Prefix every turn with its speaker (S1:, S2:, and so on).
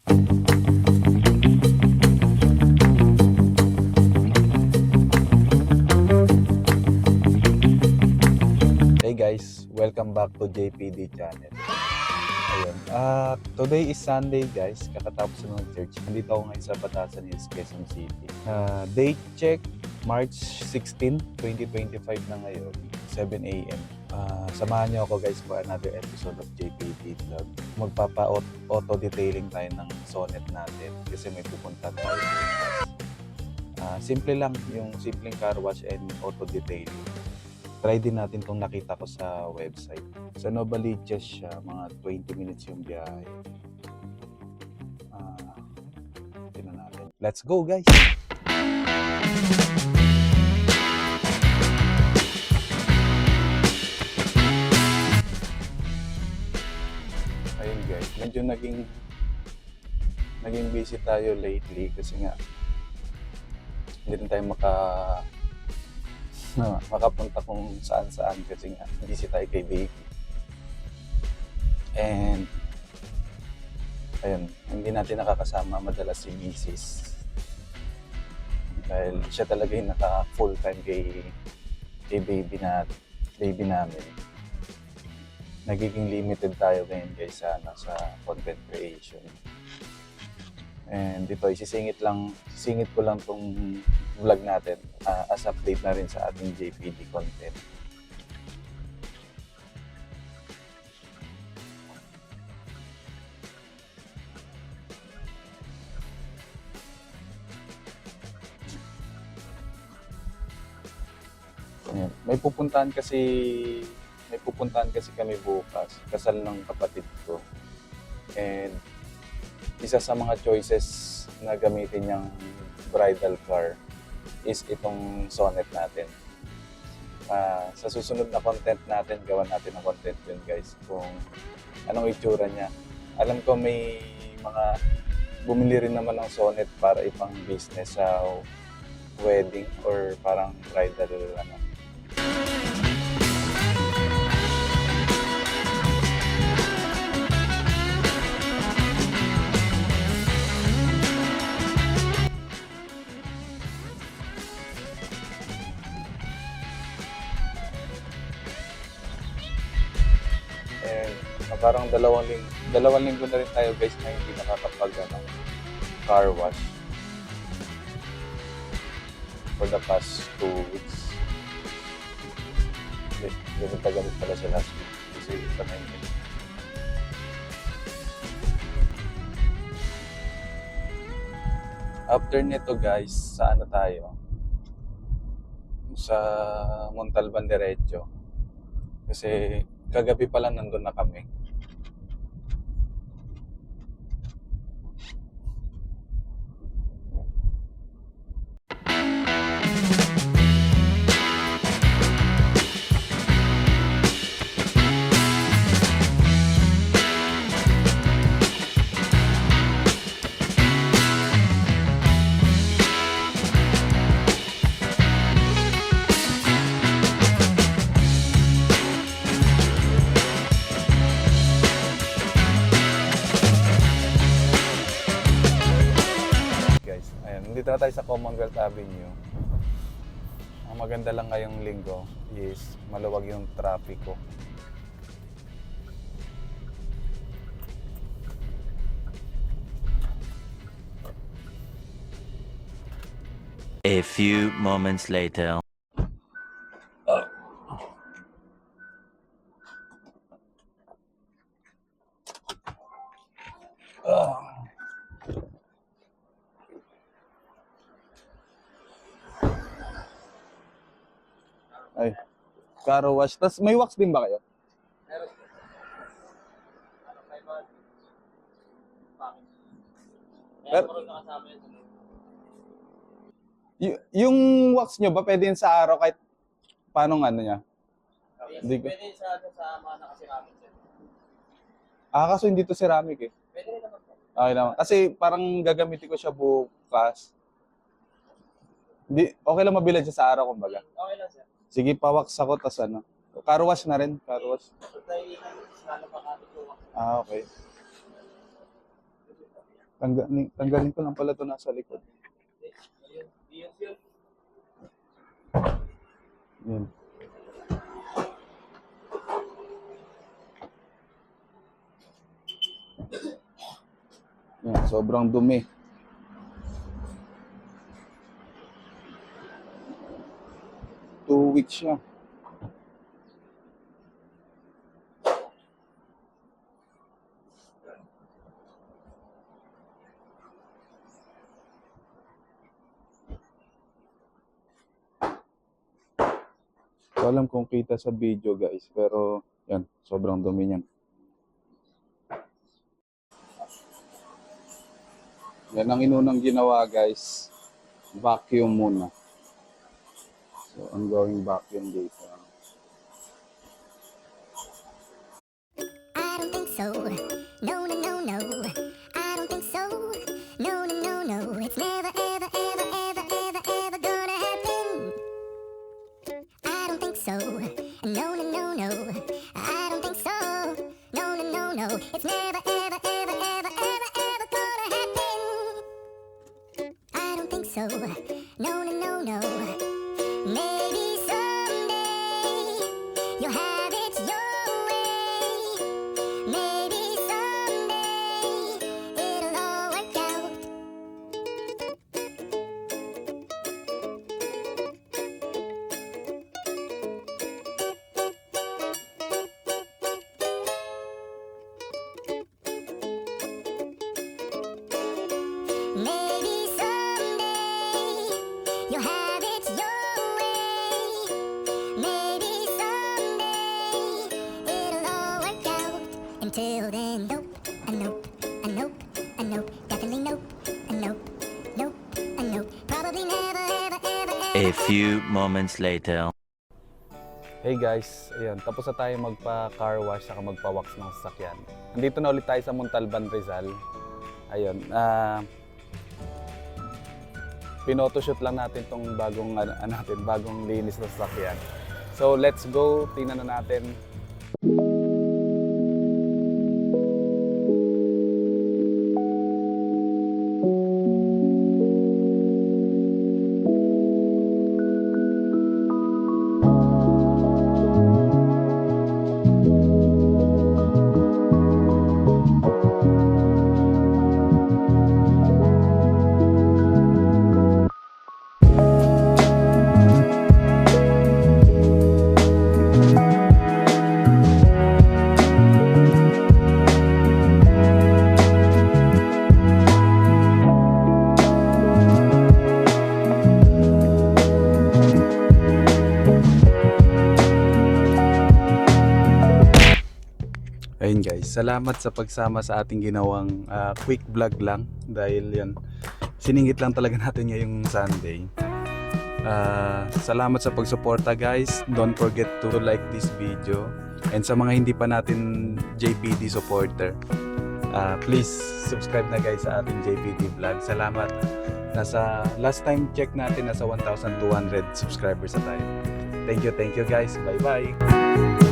S1: Hey guys, welcome back to JPD channel. Ayun. Today is Sunday guys, kakatapos ng church. Nandito ako ngayon sa Batasan Hills, Quezon City. Date check, March 16, 2025 na ngayon, 7 a.m. Samahan niyo ako guys for another episode of JPD Vlog. Magpapa-auto detailing tayo ng sonnet natin kasi may pupunta tayo. Simple lang, yung simpleng car wash and auto detailing. Try din natin itong nakita ko sa website. Sa Novaliches siya, mga 20 minutes yung biyahe. Tingnan natin. Let's go guys! Ayun guys, medyo naging busy tayo lately kasi nga hindi rin tayo makapunta kung saan-saan kasi nga busy tayo kay baby. And ayun, hindi natin nakakasama madalas si Mrs. Dahil siya talaga yung naka full time kay baby namin. Nagiging limited tayo ngayon guys sa content creation. And dito isisingit ko lang tong vlog natin as update na rin sa ating JPD content. Ayan. May pupuntahan kasi kami bukas, kasal ng kapatid ko. And isa sa mga choices na gamitin niyang bridal car is itong sonnet natin. Sa susunod na content natin, gawan natin ng content yun guys, kung anong itsura niya. Alam ko may mga bumili rin naman ng sonnet para ipang business sa wedding or parang bridal And parang dalawang linggo na rin tayo guys na hindi nakakapag car wash for the past 2 weeks. Ganun tagamit pala sa last week kasi panay din. After nito guys, sa tayo? Sa Montalban diretso. Kasi kagabi pa lang nandun na kami. Dito na tayo sa Commonwealth Avenue. Ang maganda lang ngayong linggo is maluwag yung trapiko.
S2: A few moments later.
S1: Ay, car wash. Tas may wax din ba kayo?
S3: Meron.
S1: Pero, yung wax nyo ba pwede yun sa araw kahit paano niya? Hindi ko.
S3: Pwede sa mga nakasirami.
S1: Kaso hindi to ceramic eh.
S3: Pwede rin naman.
S1: Okay naman. Kasi parang gagamitin ko siya bukas. Okay lang mabilad siya sa araw kumbaga.
S3: Okay lang sir.
S1: Sige, pawaks ako tas car wash na rin, car wash.
S3: So tayo lalo pa kami po.
S1: Okay. Tanggalin ko lang pala ito nasa likod.
S3: Yun.
S1: Yun. Yan, sobrang dumi. Two weeks siya. Hindi ko alam kung kita sa video guys, pero yan, sobrang dumi niyan. Yan ang inunang ginawa guys, vacuum muna. So, I'm going vacuum dito.
S4: I don't think so. No, no, no, no. I don't think so. No, no, no, no. It's never, ever, ever, ever, ever, ever gonna happen. I don't think so. No, no, no, no. I don't think so. No, no, no, no. It's never, ever, ever, ever, ever, ever gonna happen. I don't think so. No, no, no, no. Maybe someday you'll have it your way. Maybe someday it'll all work out. Maybe someday you'll have it your way. Maybe someday it'll all work out. Until then, nope, a nope, a nope, a nope, definitely nope, a nope, nope, a nope. Probably never, ever, ever,
S2: A
S4: ever.
S2: few moments later.
S1: Hey guys, ayan, tapos na tayo magpa-car wash saka magpa-wax ng sasakyan. Nandito na ulit tayo sa Montalban, Rizal. Ayun, pinotoshoot lang natin tong bagong linis na sasakyan. So let's go, tingnan na natin. Ayun guys, salamat sa pagsama sa ating ginawang quick vlog lang dahil yan, siningit lang talaga natin ngayong Sunday. Salamat sa pagsuporta guys. Don't forget to like this video. And sa mga hindi pa natin JPD supporter, please subscribe na guys sa ating JPD vlog. Salamat. Nasa last time check natin nasa 1,200 subscribers na tayo. Thank you guys. Bye bye.